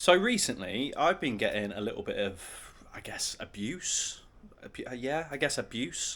So recently, I've been getting a little bit of, abuse. Abuse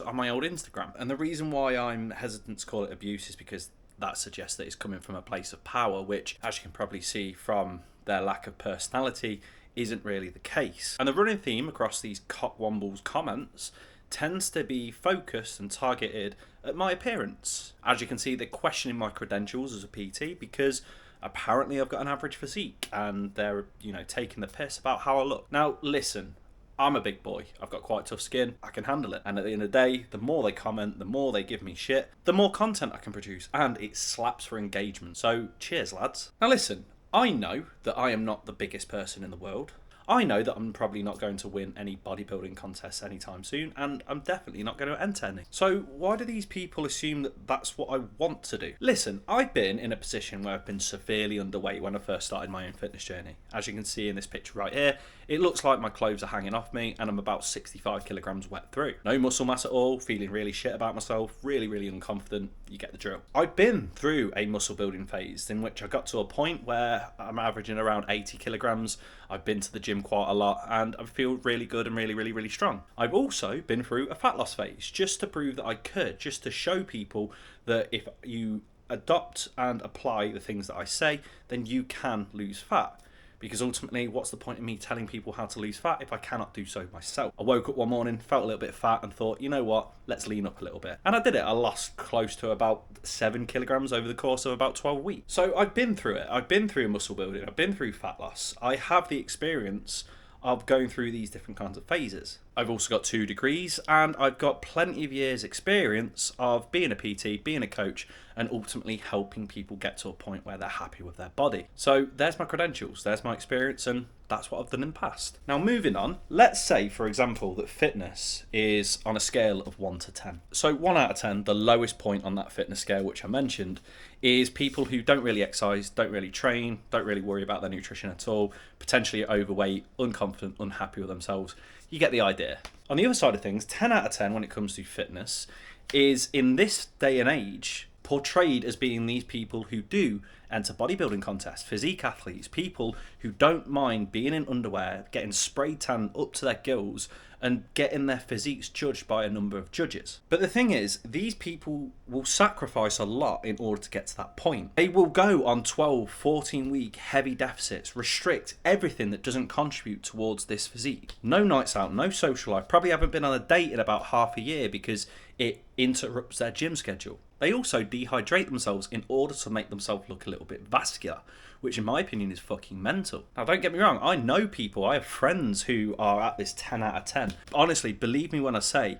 on my old Instagram. And the reason why I'm hesitant to call it abuse is because that suggests that it's coming from a place of power, which, as you can probably see from their lack of personality, isn't really the case. And the running theme across these cockwombles comments tends to be focused and targeted at my appearance. As you can see, they're questioning my credentials as a PT because apparently I've got an average physique and they're, taking the piss about how I look. Now, listen, I'm a big boy. I've got quite tough skin. I can handle it. And at the end of the day, the more they comment, the more they give me shit, the more content I can produce. And it slaps for engagement. So, cheers, lads. Now, listen, I know that I am not the biggest person in the world. I know that I'm probably not going to win any bodybuilding contests anytime soon, and I'm definitely not going to enter any. So why do these people assume that that's what I want to do? Listen, I've been in a position where I've been severely underweight when I first started my own fitness journey. As you can see in this picture right here, it looks like my clothes are hanging off me and I'm about 65 kilograms wet through. No muscle mass at all, feeling really shit about myself, really, really unconfident. You get the drill. I've been through a muscle building phase in which I got to a point where I'm averaging around 80 kilograms. I've been to the gym quite a lot and I feel really good and really, really, really strong. I've also been through a fat loss phase just to prove that I could, just to show people that if you adopt and apply the things that I say, then you can lose fat. Because ultimately, what's the point of me telling people how to lose fat if I cannot do so myself? I woke up one morning, felt a little bit fat and thought, you know what, let's lean up a little bit. And I did it. I lost close to about 7 kilograms over the course of about 12 weeks. So I've been through it. I've been through muscle building. I've been through fat loss. I have the experience of going through these different kinds of phases. I've also got 2 degrees and I've got plenty of years experience of being a PT, being a coach, and ultimately helping people get to a point where they're happy with their body. So there's my credentials, there's my experience, and that's what I've done in the past. Now moving on, let's say for example that fitness is on a scale of 1 to 10. So 1 out of 10, the lowest point on that fitness scale which I mentioned, is people who don't really exercise, don't really train, don't really worry about their nutrition at all, potentially overweight, unconfident, unhappy with themselves. You get the idea. On the other side of things, 10 out of 10 when it comes to fitness is, in this day and age, portrayed as being these people who do enter bodybuilding contests, physique athletes, people who don't mind being in underwear, getting spray tan up to their gills and getting their physiques judged by a number of judges. But the thing is, these people will sacrifice a lot in order to get to that point. They will go on 12, 14 week heavy deficits, restrict everything that doesn't contribute towards this physique. No nights out, no social life, probably haven't been on a date in about half a year because it interrupts their gym schedule. They also dehydrate themselves in order to make themselves look a little bit vascular, which in my opinion is fucking mental. Now don't get me wrong, I know people, I have friends who are at this 10 out of 10. Honestly, believe me when I say,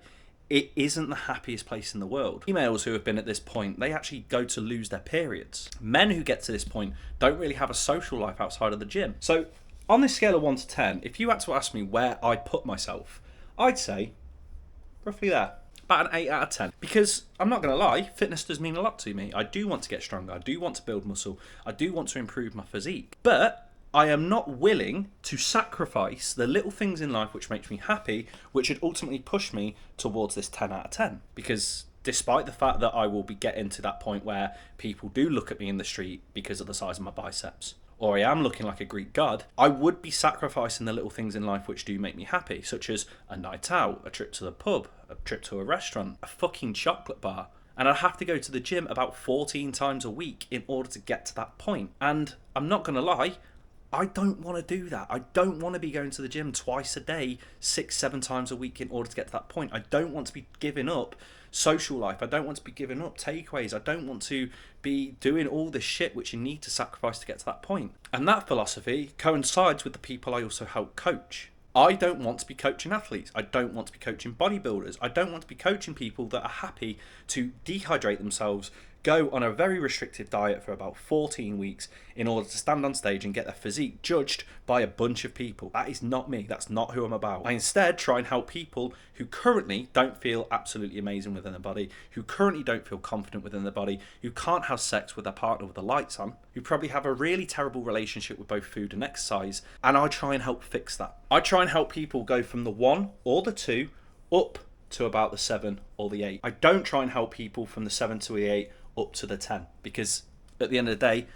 it isn't the happiest place in the world. Females who have been at this point, they actually go to lose their periods. Men who get to this point don't really have a social life outside of the gym. So on this scale of 1 to 10, if you had to ask me where I put myself, I'd say roughly there. About an 8 out of 10. Because I'm not going to lie, fitness does mean a lot to me. I do want to get stronger. I do want to build muscle. I do want to improve my physique. But I am not willing to sacrifice the little things in life which makes me happy, which would ultimately push me towards this 10 out of 10. Because despite the fact that I will be getting to that point where people do look at me in the street because of the size of my biceps, or I am looking like a Greek god, I would be sacrificing the little things in life which do make me happy, such as a night out, a trip to the pub, a trip to a restaurant, a fucking chocolate bar. And I'd have to go to the gym about 14 times a week in order to get to that point. And I'm not going to lie, I don't want to do that. I don't want to be going to the gym twice a day, 6, 7 times a week in order to get to that point. I don't want to be giving up social life. I don't want to be giving up takeaways. I don't want to be doing all this shit which you need to sacrifice to get to that point. And that philosophy coincides with the people I also help coach. I don't want to be coaching athletes. I don't want to be coaching bodybuilders. I don't want to be coaching people that are happy to dehydrate themselves, go on a very restrictive diet for about 14 weeks in order to stand on stage and get their physique judged by a bunch of people. That is not me. That's not who I'm about. I instead try and help people who currently don't feel absolutely amazing within their body, who currently don't feel confident within their body, who can't have sex with their partner with the lights on, who probably have a really terrible relationship with both food and exercise, and I try and help fix that. I try and help people go from the 1 or the 2 up to about the 7 or the 8. I don't try and help people from the 7 to the 8 up to the 10, because at the end of the day,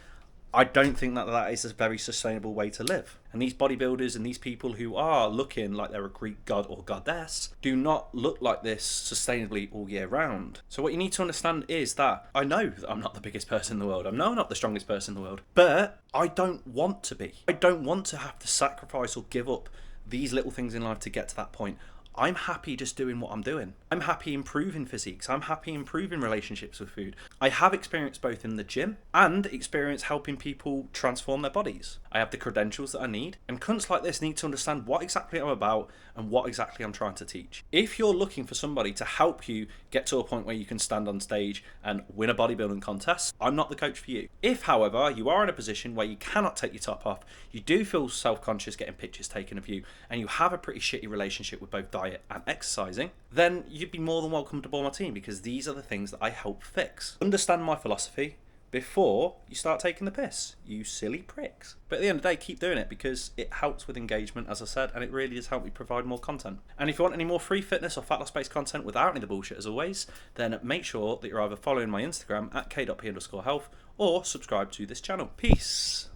I don't think that that is a very sustainable way to live. And these bodybuilders and these people who are looking like they're a Greek god or goddess do not look like this sustainably all year round. So what you need to understand is that I know that I'm not the biggest person in the world. I know I'm not the strongest person in the world. But I don't want to be. I don't want to have to sacrifice or give up these little things in life to get to that point. I'm happy just doing what I'm doing. I'm happy improving physiques. I'm happy improving relationships with food. I have experience both in the gym and experience helping people transform their bodies. I have the credentials that I need, and cunts like this need to understand what exactly I'm about and what exactly I'm trying to teach. If you're looking for somebody to help you get to a point where you can stand on stage and win a bodybuilding contest, I'm not the coach for you. If, however, you are in a position where you cannot take your top off, you do feel self-conscious getting pictures taken of you, and you have a pretty shitty relationship with both diet and exercising, then you'd be more than welcome to board my team, because these are the things that I help fix. Understand my philosophy before you start taking the piss, you silly pricks. But at the end of the day, keep doing it, because it helps with engagement, as I said, and it really does help me provide more content. And if you want any more free fitness or fat loss based content without any of the bullshit, as always, then make sure that you're either following my Instagram at k.p_health or subscribe to this channel. Peace.